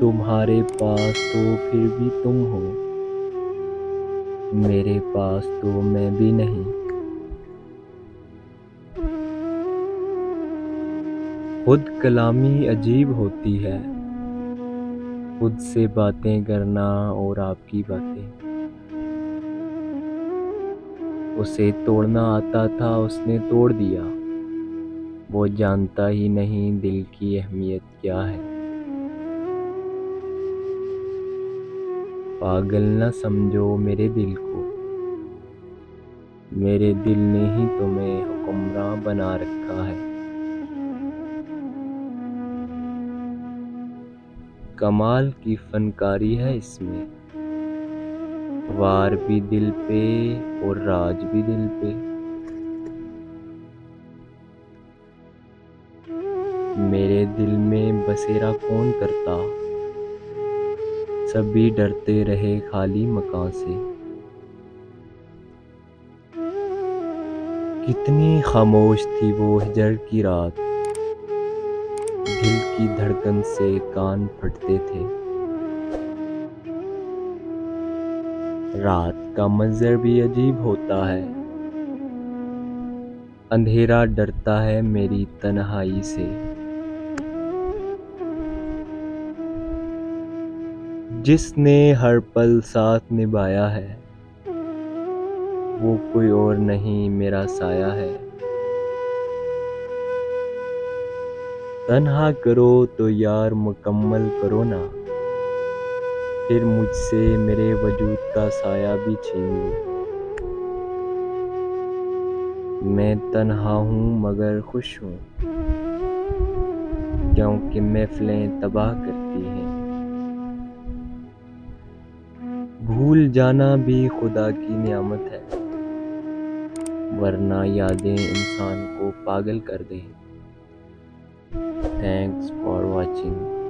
तुम्हारे पास तो फिर भी तुम हो, मेरे पास तो मैं भी नहीं। खुद कलामी अजीब होती है, खुद से बातें करना और आपकी बातें। उसे तोड़ना आता था, उसने तोड़ दिया। वो जानता ही नहीं दिल की अहमियत क्या है। पागल न समझो मेरे दिल को, मेरे दिल ने ही तुम्हें हुक्मरां बना रखा है। कमाल की फनकारी है इसमें, वार भी दिल पे और राज भी दिल पे। मेरे दिल में बसेरा कौन करता, सभी डरते रहे खाली मकान से। कितनी खामोश थी वो हिजर की रात, दिल की धड़कन से कान फटते थे। रात का मंजर भी अजीब होता है, अंधेरा डरता है मेरी तन्हाई से। जिसने हर पल साथ निभाया है, वो कोई और नहीं मेरा साया है। तन्हा करो तो यार मुकम्मल करो ना, फिर मुझसे मेरे वजूद का साया भी छीन लो। मैं तन्हा हूँ मगर खुश हूँ, क्योंकि महफिलें तबाह करती हैं। भूल जाना भी खुदा की नियामत है, वरना यादें इंसान को पागल कर दें। Thanks for watching.